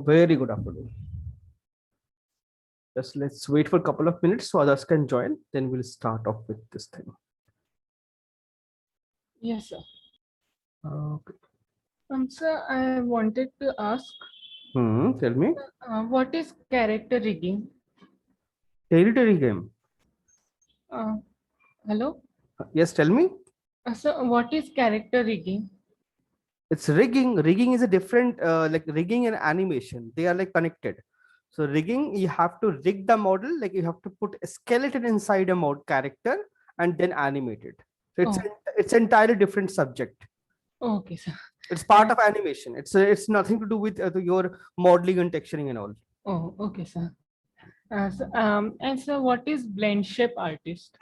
Very good afternoon. Just let's wait for a couple of minutes so others can join. Then we'll start off with this thing. Yes, sir. Okay. Sir, I wanted to ask, Tell me. what is character rigging? Territory game. Uh, Hello? Yes, tell me. Sir, what is character rigging? It's rigging. Rigging is a different, like rigging and animation. They are like connected. So rigging, you have to rig the model, like you have to put a skeleton inside a mod character and then animate it. So Oh, it's entirely different subject. okay, sir. It's part of animation. It's nothing to do with your modeling and texturing and all. Oh, okay, sir. And sir, what is blend shape artist?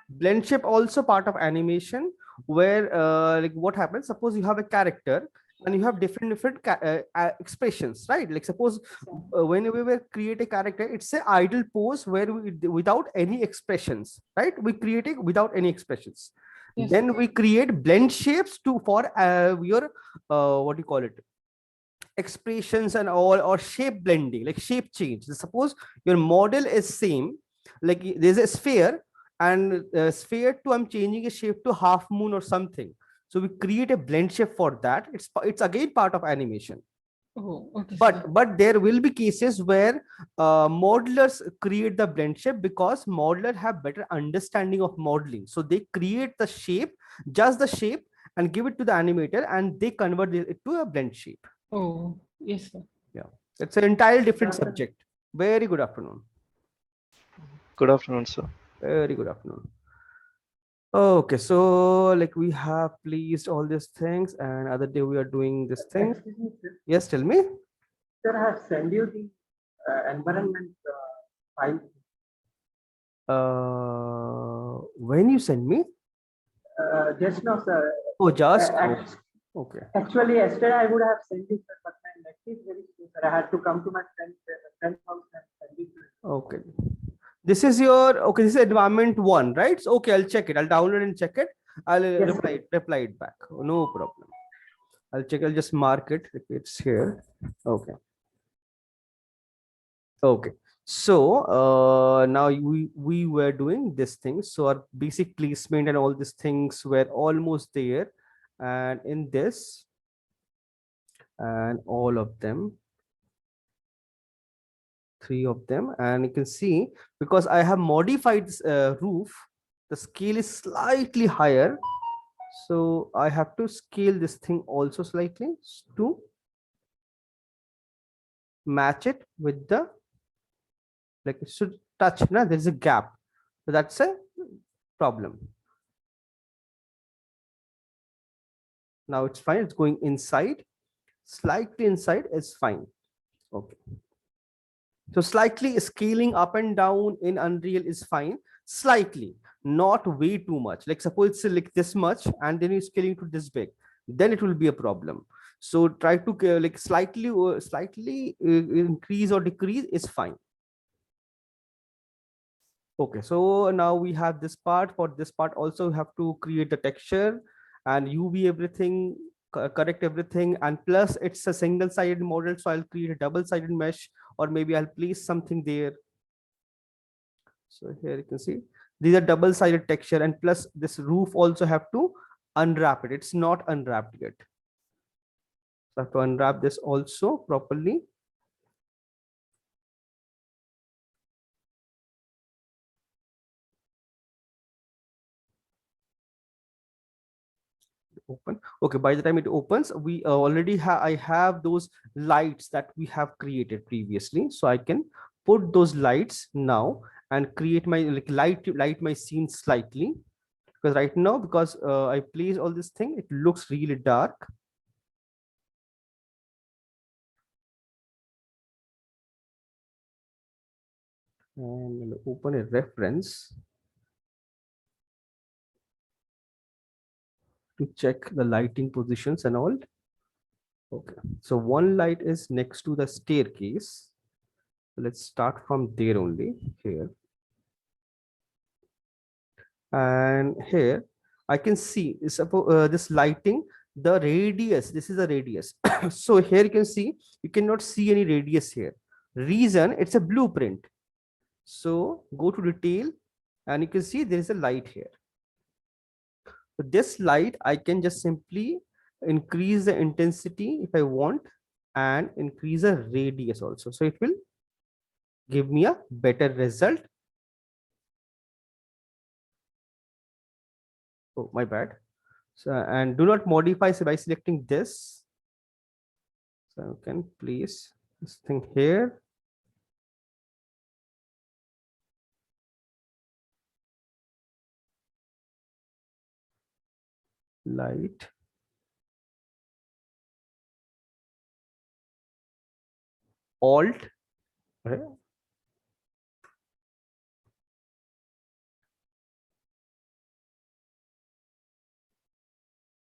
Blend shape also part of animation, where like what happens, suppose you have a character and you have different expressions, right? Like suppose when we will create a character, it's an idle pose where without any expressions, right? We create it without any expressions. Yes, Then we create blend shapes to for your what do you call it, expressions and all, or shape blending, like shape change. Suppose your model is same, like there's a sphere, and sphere to I'm changing a shape to half moon or something, so we create a blend shape for that. It's again part of animation. Oh, okay, sir. But there will be cases where modelers create the blend shape, because modeler have better understanding of modeling, so they create the shape, just the shape, and give it to the animator, and they convert it to a blend shape. Oh, yes, sir. Yeah, it's an entirely different subject. Very good afternoon. Good afternoon, sir. Very good afternoon. Okay, so like we have pleased all these things, and other day we are doing this thing. Excuse me, sir. Yes, tell me. Sir, I have sent you the environment file. When you send me? Just now, sir. Oh, just okay. Actually, yesterday I would have sent you, sir, but my net is very slow, sir. I had to come to my friend's house and send it. Okay. This is your, okay, this is environment one, right? So, okay, I'll check it. I'll download and check it. I'll Yes, reply it back. No problem. I'll check. I'll just mark it. It's here. Okay. Okay. So now we were doing this thing. So our basic placement and all these things were almost there. And in this, and all of them, 3 of them, and you can see, because I have modified this roof, the scale is slightly higher. So I have to scale this thing also slightly to match it with the, like it should touch. Now there's a gap, so that's a problem. Now it's fine. It's going inside, slightly inside is fine. Okay. So slightly scaling up and down in Unreal is fine. Slightly, not way too much. Like suppose it's like this much, and then you're scaling to this big, then it will be a problem. So try to like slightly increase or decrease is fine. Okay, so now we have this part. For this part also we have to create the texture and UV everything, correct everything, and plus it's a single-sided model, so I'll create a double-sided mesh, or maybe I'll place something there. So here you can see these are double-sided texture, and plus this roof also have to unwrap it. It's not unwrapped yet, so I have to unwrap this also properly. Open. Okay, by the time it opens, we already have, I have those lights that we have created previously, so I can put those lights now and create my like light my scene slightly, because right now, because I place all this thing, it looks really dark. And we'll open a reference to check the lighting positions and all. Okay, so one light is next to the staircase. Let's start from there only, here. And here I can see this lighting the radius, this is a radius. So here you can see, you cannot see any radius here. Reason, it's a blueprint. So go to detail and you can see there is a light here. So this light, I can just simply increase the intensity if I want and increase the radius also. So it will give me a better result. Oh, my bad. So, and do not modify by selecting this. So you can place this thing here. Light. Alt. Right?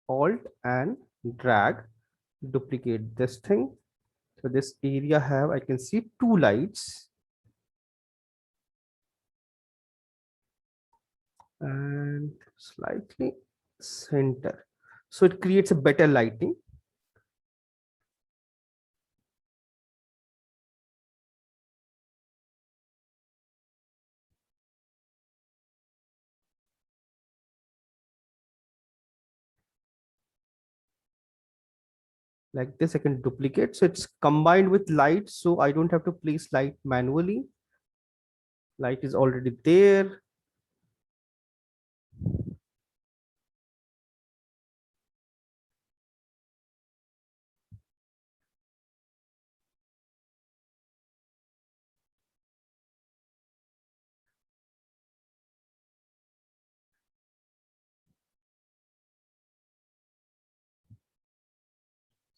Alt and drag, duplicate this thing. So this area have, I can see 2 lights. And slightly center. So it creates a better lighting. Like this, I can duplicate. So it's combined with light. So I don't have to place light manually. Light is already there.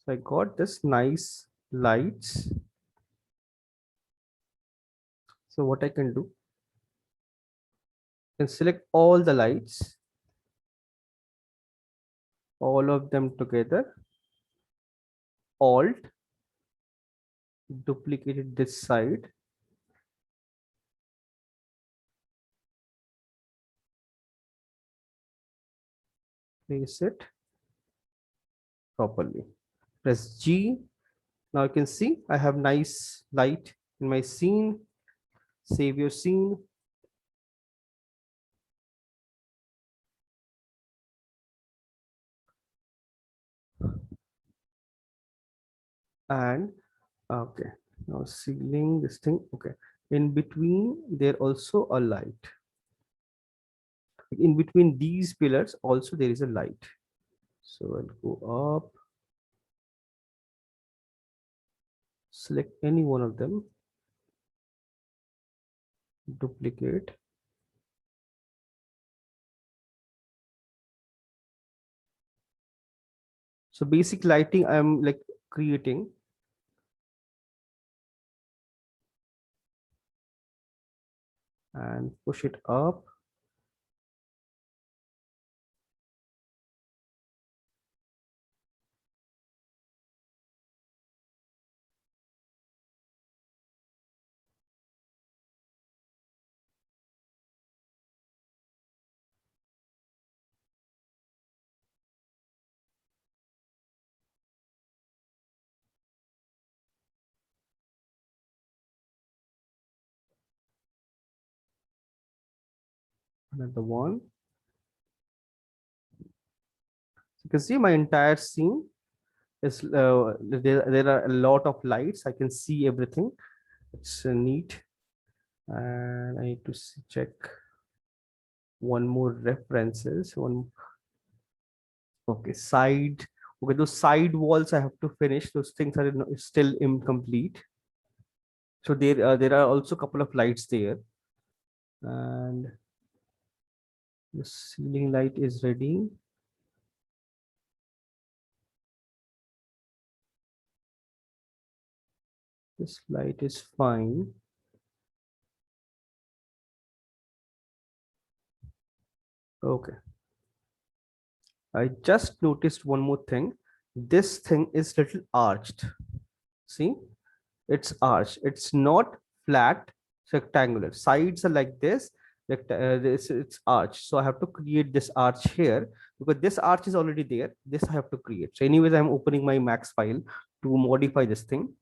So I got this nice lights. So what I can do, I can select all the lights, all of them together. Alt, duplicated this side. Place it properly. Press G. Now you can see I have nice light in my scene. Save your scene. And okay, now ceiling, this thing. Okay, in between there also a light. In between these pillars also there is a light. So I'll go up, select any one of them, duplicate. So basic lighting I'm like creating. And push it up. Another one. You can see my entire scene is there are a lot of lights. I can see everything. It's neat. And I need to check one more references. Okay, side. Okay, those side walls I have to finish. Those things are still incomplete. So there are also a couple of lights there. And the ceiling light is ready. This light is fine. Okay. I just noticed one more thing. This thing is little arched. See, it's arched. It's not flat, rectangular. Sides are like this. It's arched. So I have to create this arch here. because this arch is already there. This I have to create. So anyways, I'm opening my Max file to modify this thing.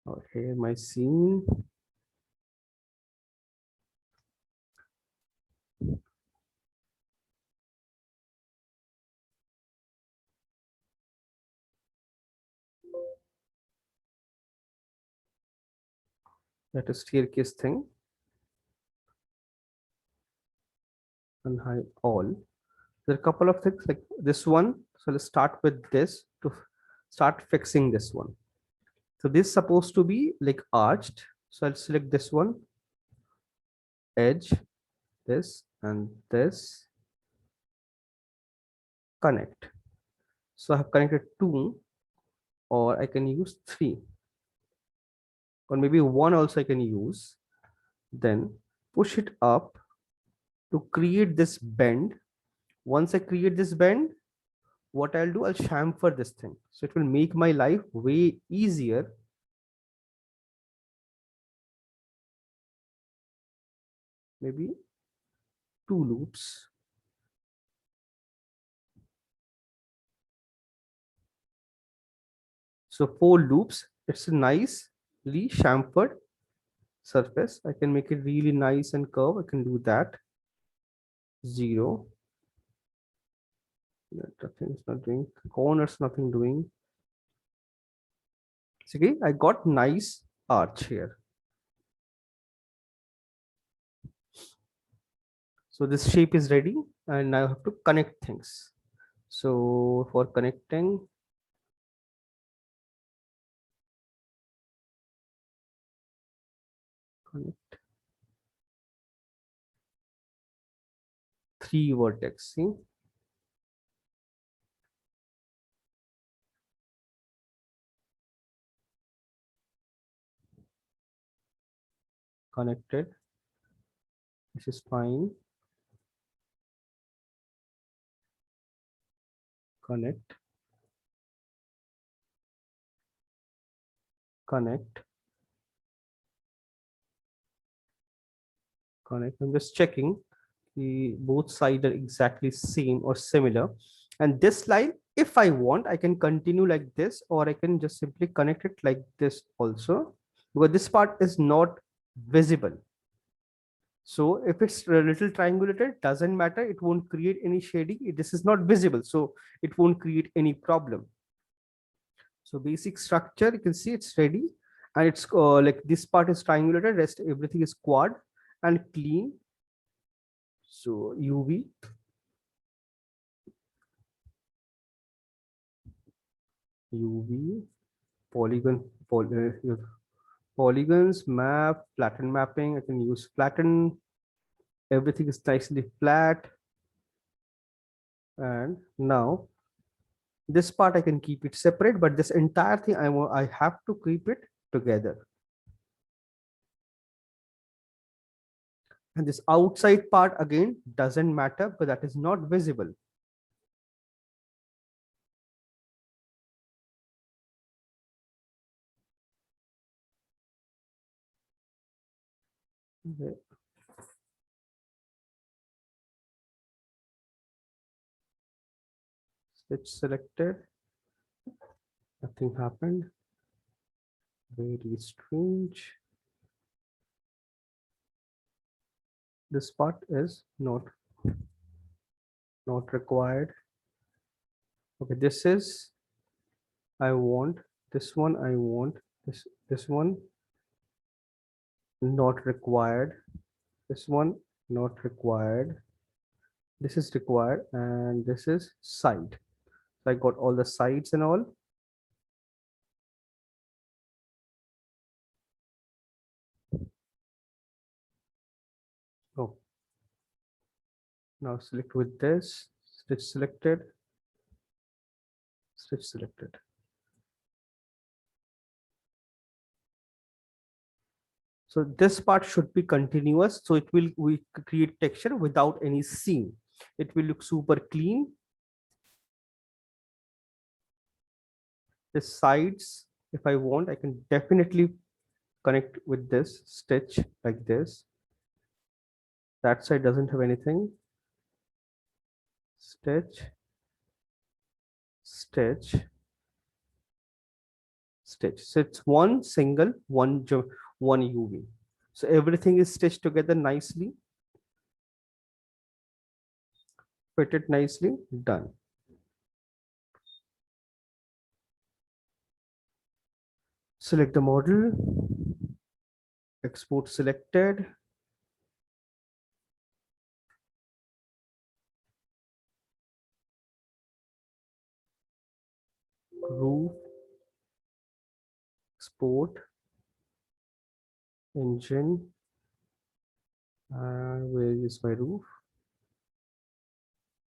Okay, my scene. That is staircase thing. And hide all. There are a couple of things like this one. So let's start with this to start fixing this one. So this is supposed to be like arched. So I'll select this one, edge, this and this, connect. So I have connected 2, or I can use 3, or maybe 1 also I can use. Then push it up to create this bend. Once I create this bend, what I'll do, I'll chamfer this thing. So it will make my life way easier. Maybe 2 loops. So 4 loops. It's a nicely chamfered surface. I can make it really nice and curve. I can do that. 0. Nothing is not doing. Corners, nothing doing. See, I got nice arch here. So this shape is ready, and now I have to connect things. So for connecting, connect 3 vertex. See, connected. This is fine. Connect. Connect. Connect. I'm just checking the both sides are exactly same or similar. And this line, if I want, I can continue like this, or I can just simply connect it like this also, because this part is not visible. So if it's a little triangulated, doesn't matter. It won't create any shading. This is not visible, so it won't create any problem. So basic structure, you can see it's ready, and it's like this part is triangulated, rest everything is quad and clean. So UV, polygon, polygons, map, flatten mapping. I can use flatten. Everything is nicely flat. And now this part I can keep it separate, but this entire thing I have to keep it together. And this outside part again doesn't matter, but that is not visible. Okay. Switch selected. Nothing happened. Very strange. This part is not required. Okay, this is I want, this one I want, this one not required, this one not required, this is required, and this is side. So I got all the sides and all. Oh, now select with this, stitch selected, stitch selected. So this part should be continuous. So it will, we create texture without any seam. It will look super clean. The sides, if I want, I can definitely connect with this stitch like this. That side doesn't have anything. Stitch, stitch, stitch. So it's one single, one UV. So everything is stitched together nicely. Fit it nicely, done. Select the model, export selected. Roof, export, engine. Where is my roof?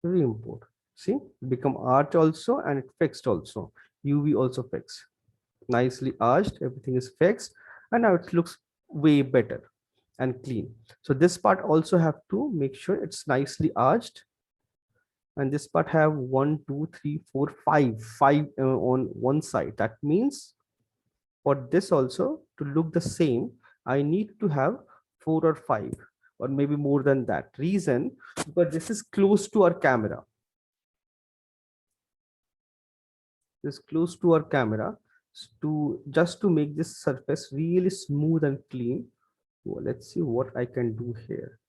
Re-import. See, become arch also, and it fixed also. UV also fixed. Nicely arched, everything is fixed, and now it looks way better and clean. So this part also have to make sure it's nicely arched, and this part have 1 2 3 4 5 on one side. That means for this also to look the same, I need to have 4 or 5 or maybe more than that. Reason, because this is close to our camera. This close to our camera, to just to make this surface really smooth and clean. Well, let's see what I can do here.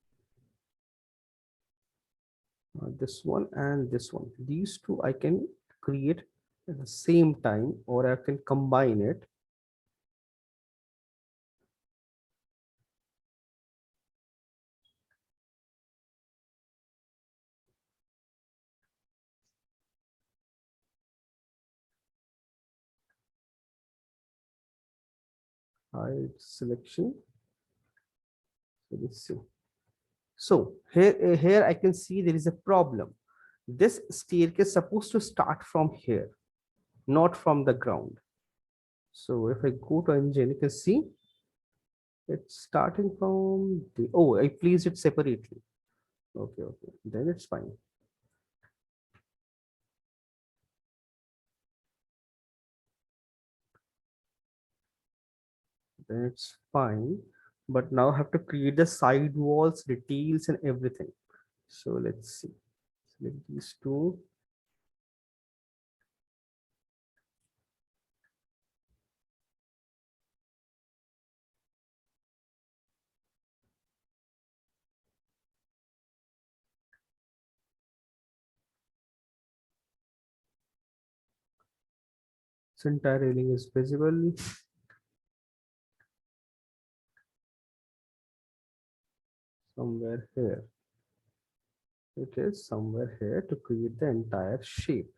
This one and this one, these two I can create at the same time, or I can combine it. Hide selection. So let's see. So here I can see there is a problem. This staircase is supposed to start from here, not from the ground. So if I go to engine, you can see it's starting from the, oh, I placed it separately. Okay, then it's fine. Then it's fine. But now I have to create the side walls, details, and everything. So let's see. Select these two. This entire railing is visible. Somewhere here. It is somewhere here to create the entire shape.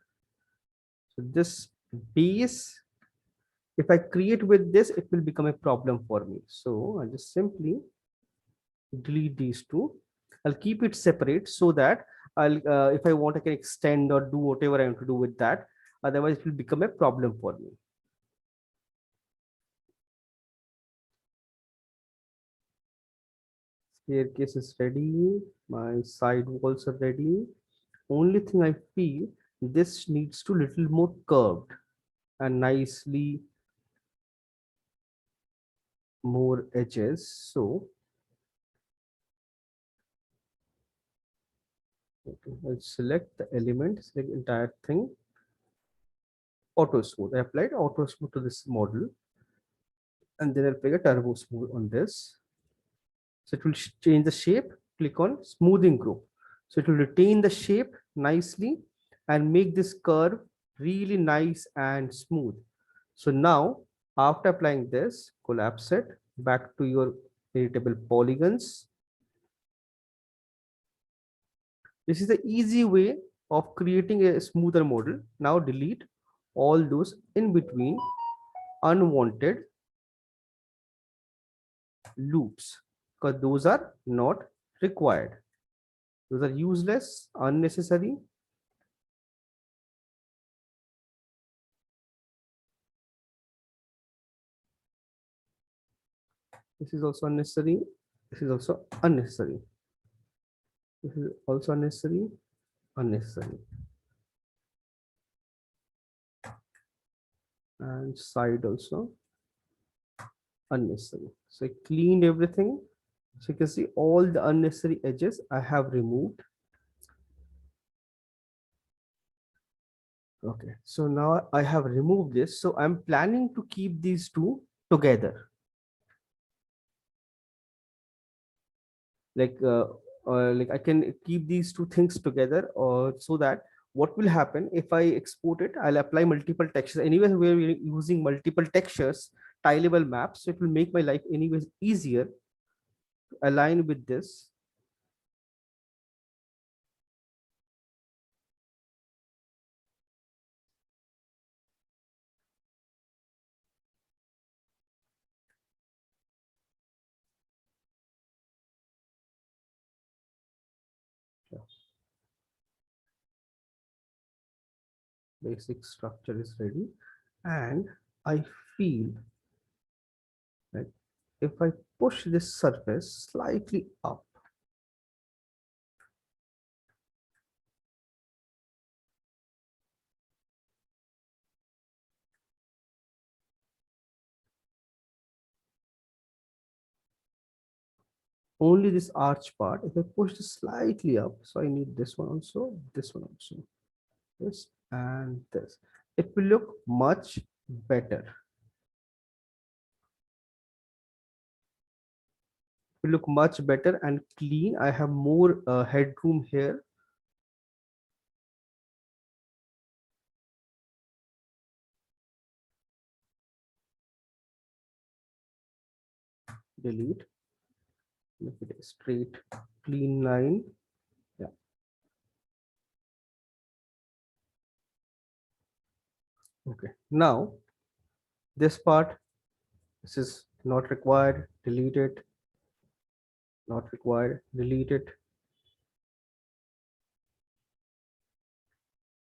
So this base, if I create with this, it will become a problem for me. So I just simply delete these two. I'll keep it separate so that I'll, if I want, I can extend or do whatever I want to do with that. Otherwise, it will become a problem for me. Staircase is ready. My side walls are ready. Only thing I feel, this needs to little more curved and nicely more edges. So okay, I'll select the element, select entire thing. Auto smooth. I applied auto smooth to this model, and then I'll apply a turbo smooth on this. So it will change the shape. Click on smoothing group. So it will retain the shape nicely and make this curve really nice and smooth. So now, after applying this, collapse it back to your editable polygons. This is the easy way of creating a smoother model. Now delete all those in between unwanted loops, because those are not required. Those are useless, unnecessary. This is also unnecessary. This is also unnecessary. This is also unnecessary, unnecessary. And side also unnecessary. So I cleaned everything. So you can see all the unnecessary edges I have removed. Okay, so now I have removed this. So I'm planning to keep these two together. Like I can keep these two things together, or so that what will happen if I export it, I'll apply multiple textures. Anyways, we're using multiple textures, tileable maps. So it will make my life anyways easier to align with this. Basic structure is ready, and I feel that if I push this surface slightly up, only this arch part, if I push this slightly up, so I need this one also, this and this, it will look much better. It will look much better and clean. I have more headroom here. Delete. Make it a straight, clean line. Yeah. Okay. Now, this part, this is not required. Delete it. Not required. Delete it.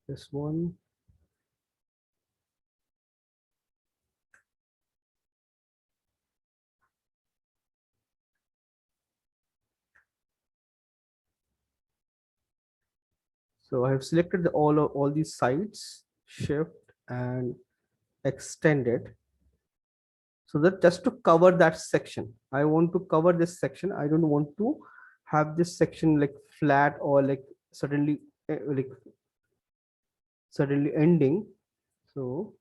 This one. So I have selected all these sides, shift and extend it. So that just to cover that section, I want to cover this section. I don't want to have this section like flat or like suddenly ending. So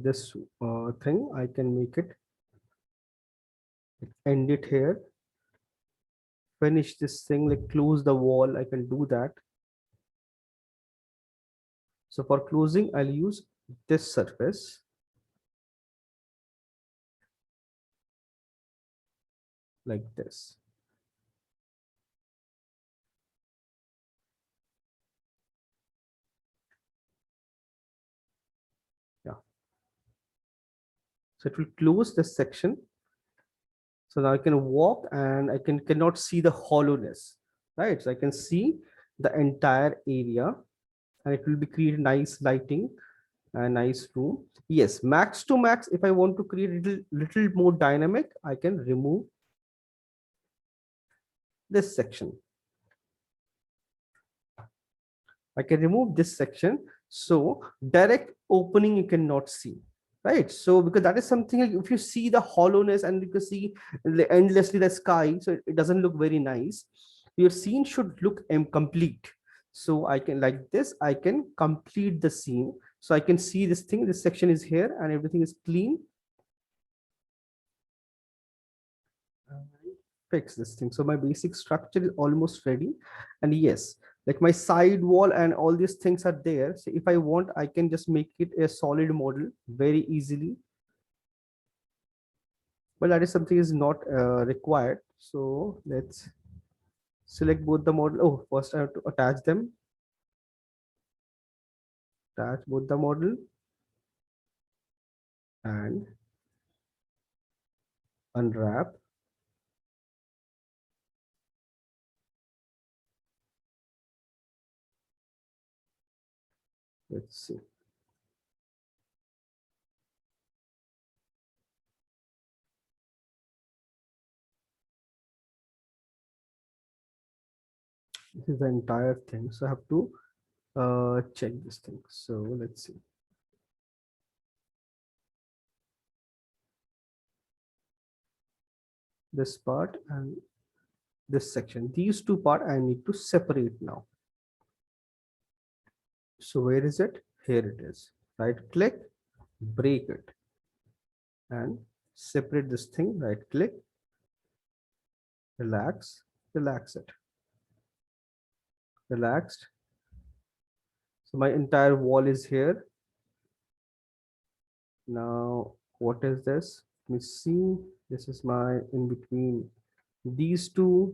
this thing, I can make it, end it here, finish this thing, like close the wall. I can do that. So for closing, I'll use this surface. Like this. Yeah. So it will close this section. So now I can walk and I cannot see the hollowness, right? So I can see the entire area, and it will be create nice lighting, a nice room. Yes, max to max. If I want to create a little more dynamic, I can remove this section. I can remove this section. So direct opening you cannot see, right? So because that is something like if you see the hollowness and you can see endlessly the sky, so it doesn't look very nice. Your scene should look incomplete. So I can, like this, I can complete the scene. So I can see this thing, this section is here and everything is clean. Fix this thing. So my basic structure is almost ready. And yes, like my side wall and all these things are there. So if I want, I can just make it a solid model very easily. But that is something is not required. So let's select both the model. Oh, first I have to attach them. Attach both the model and unwrap. Let's see. This is the entire thing. So I have to check this thing. So let's see. This part and this section. These two part I need to separate now. So where is it? Here it is. Right click, break it, and separate this thing. Right click, relax, relax it. Relaxed. So my entire wall is here. Now, what is this? Let me see. This is my in between these two.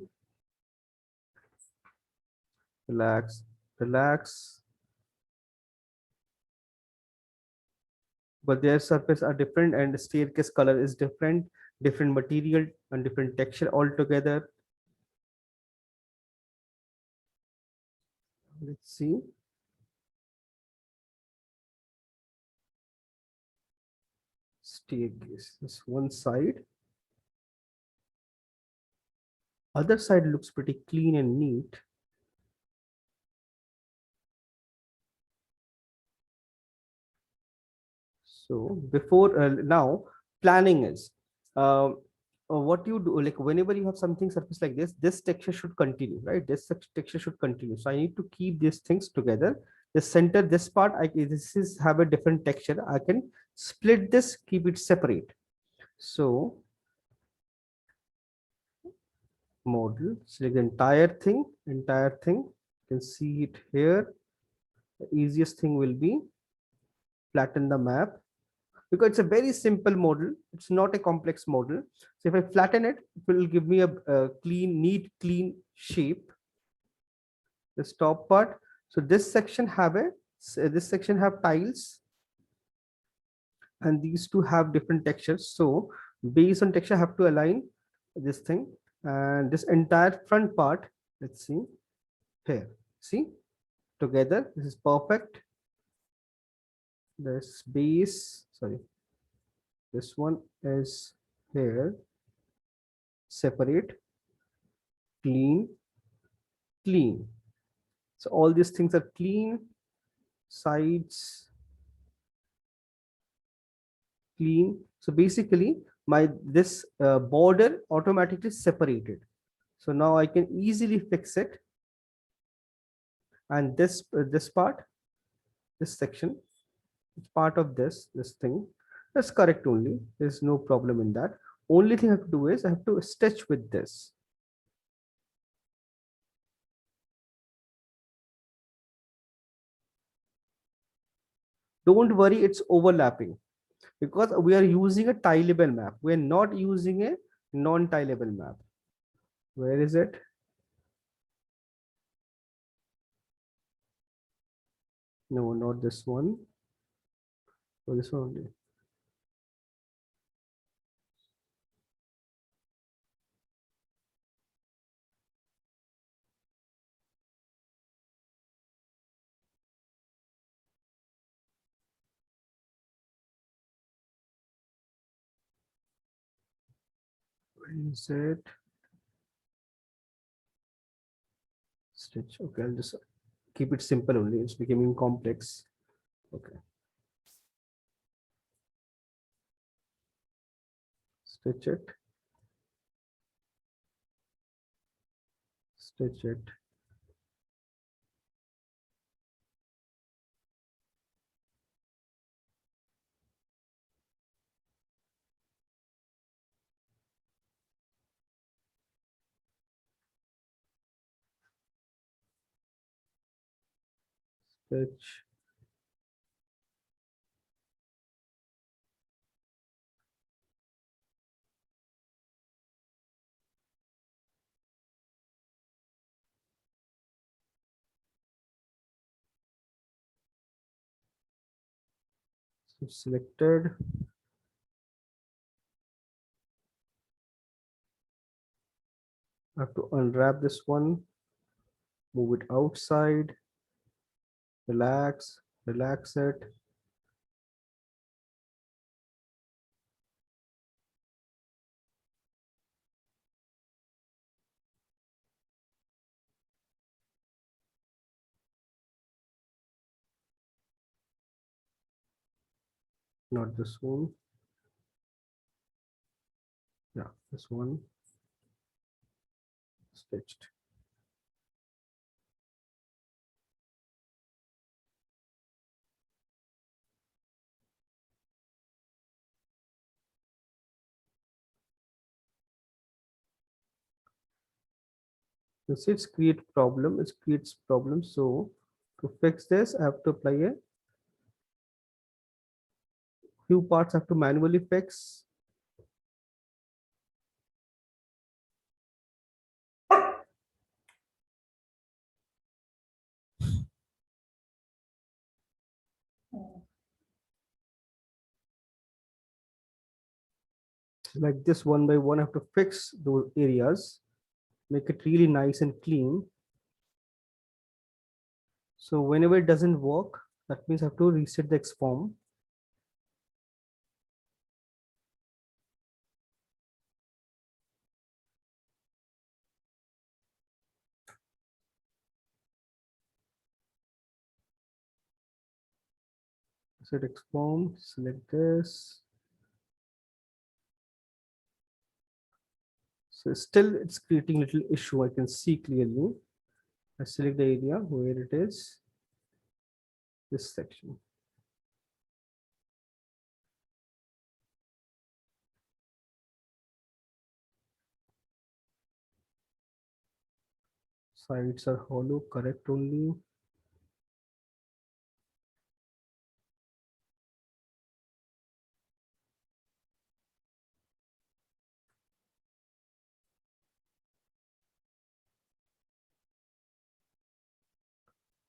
Relax, relax. But their surface are different and the staircase color is different, different material and different texture altogether. Let's see. Staircase, this one side. Other side looks pretty clean and neat. So before now, planning is what you do, like whenever you have something surface like this texture should continue, right? This texture should continue. So I need to keep these things together. The center, this part, this is have a different texture. I can split this, keep it separate. So model, select the entire thing, You can see it here. The easiest thing will be flatten the map, because it's a very simple model. It's not a complex model. So if I flatten it, it will give me a clean, neat, clean shape. This top part. So this section have tiles, and these two have different textures. So based on texture, I have to align this thing, and this entire front part. Let's see here. See together. This is perfect. This base. Sorry. This one is here. Separate, clean, clean. So all these things are clean, sides clean. So basically my this border automatically separated. So now I can easily fix it. And this part, this section, it's part of this thing. That's correct only. There's no problem in that. Only thing I have to do is I have to stitch with this. Don't worry, it's overlapping, because we are using a tileable map. We are not using a non-tileable map. Where is it? No, not this one. Oh, this one only. Where is it? Stitch. Okay, I'll just keep it simple only. It's becoming complex. Okay. Stitch it. Stitch it. Stitch. It's selected. I have to unwrap this one, move it outside, relax, relax it. Not this one. Yeah, this one. Stitched. You see, it's create problem. It creates problem. So to fix this, I have to apply a few parts. I have to manually fix. Like this, one by one, I have to fix those areas, make it really nice and clean. So whenever it doesn't work, that means I have to reset the XForm. Set XForm, select this. So still it's creating little issue. I can see clearly. I select the area where it is, this section. Sides are hollow, correct only.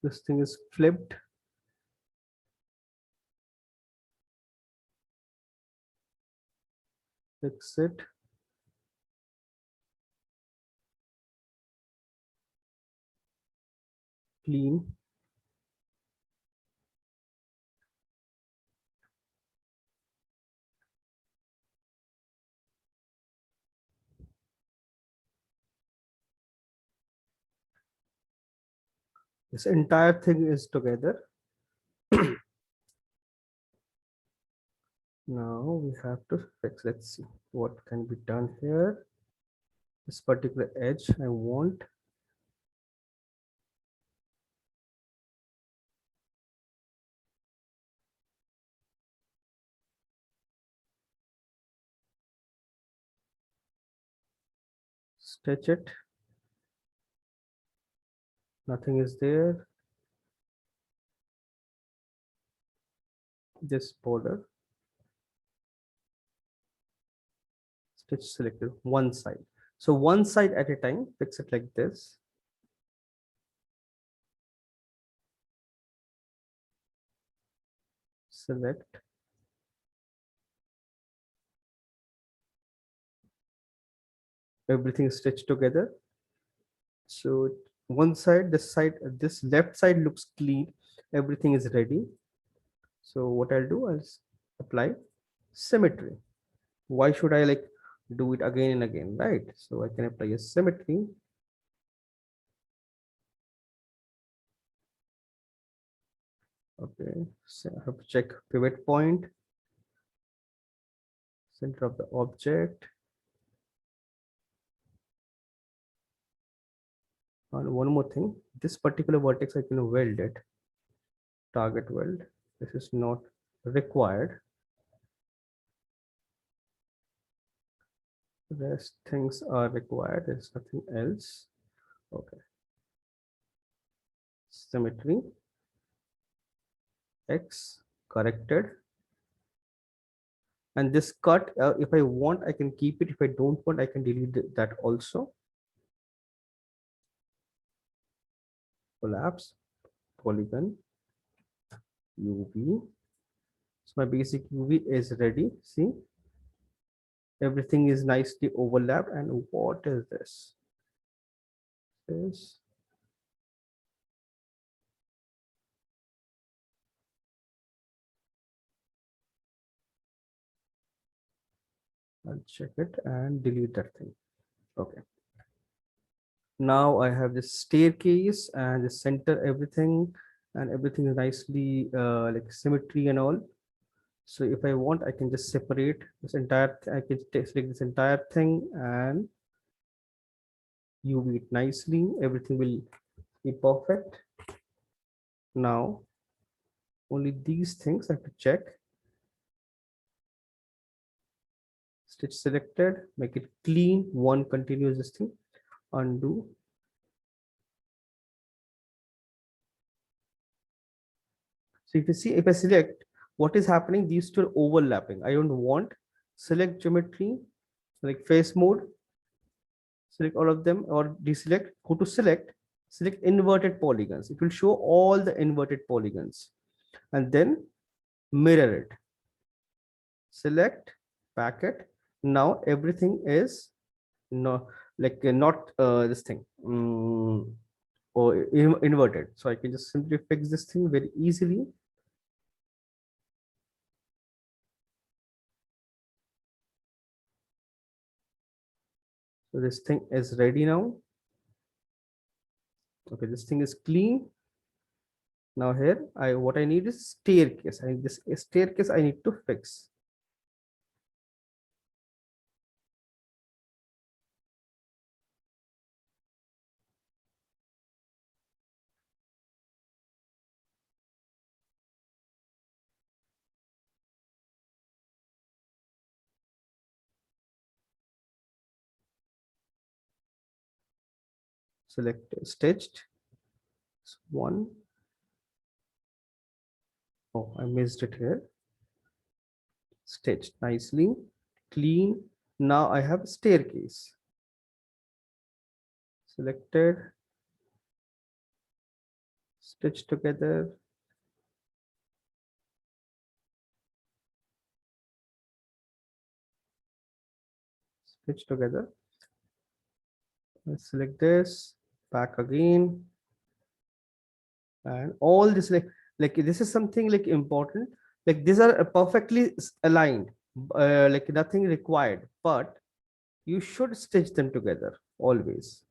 This thing is flipped. Fix it. Clean. This entire thing is together. Now we have to fix. Let's see what can be done here. This particular edge I want. Stitch it. Nothing is there. This border. Stitch selected one side. So one side at a time. Fix it like this. Select. Everything is stitched together. So one side, this side, this left side looks clean. Everything is ready. So what I'll do is apply symmetry. Why should I like do it again and again, right? So I can apply a symmetry. Okay, so I have to check pivot point, center of the object. And one more thing, this particular vertex I can weld it, target weld. This is not required. Rest things are required. There's nothing else. Okay. Symmetry. X corrected. And this cut, if I want, I can keep it. If I don't want, I can delete that also. Collapse, polygon, UV. my basic UV is ready. See, everything is nicely overlapped. And what is this? This. I'll check it and delete that thing. Okay. Now I have this staircase and the center everything, and everything is nicely like symmetry and all. So if I want, I can just separate this entire, I can select this entire thing and UV it nicely. Everything will be perfect. Now, only these things I have to check. Stitch selected, make it clean, one continuous this thing, undo. So if you see, if I select, what is happening, these two are overlapping. I don't want. Select geometry, like face mode, select all of them, or deselect, go to select, select inverted polygons. It will show all the inverted polygons, and then mirror it. Select packet. Now everything is no, like not this thing or inverted. So I can just simply fix this thing very easily. So this thing is ready now. Okay, this thing is clean. Now here, what I need is staircase. I need this staircase I need to fix. Select stitched. One. Oh, I missed it here. Stitched nicely, clean. Now I have staircase. Selected, stitch together. Stitch together. Let's select this, back again. And all this like this is something like important. Like these are perfectly aligned, like nothing required, but you should stitch them together always.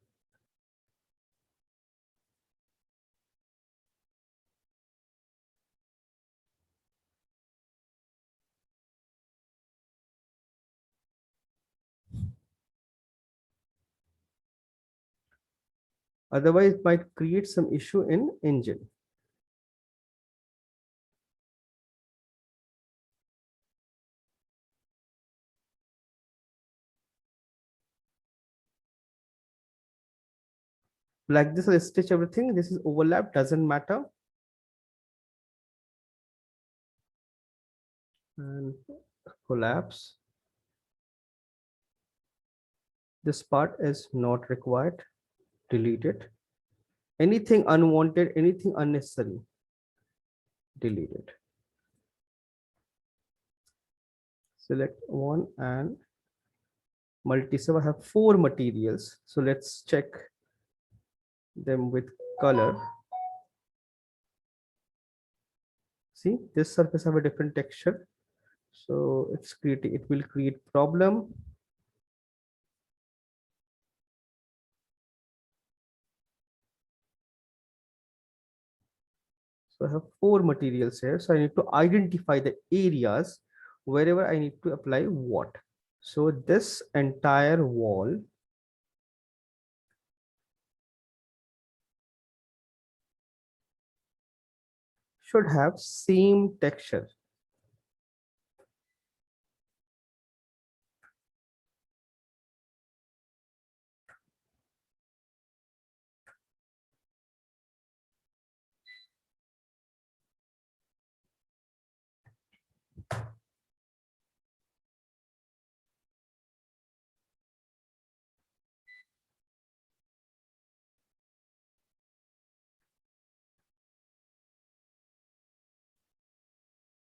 Otherwise, it might create some issue in engine. Like this, I'll stitch everything. This is overlap, doesn't matter. And collapse. This part is not required. Delete it. Anything unwanted, anything unnecessary, delete it. Select one and multi-sub. I have 4 materials. So let's check them with color. See, this surface have a different texture. So it will create problem. So I have 4 materials here. So I need to identify the areas wherever I need to apply what. So this entire wall should have same texture.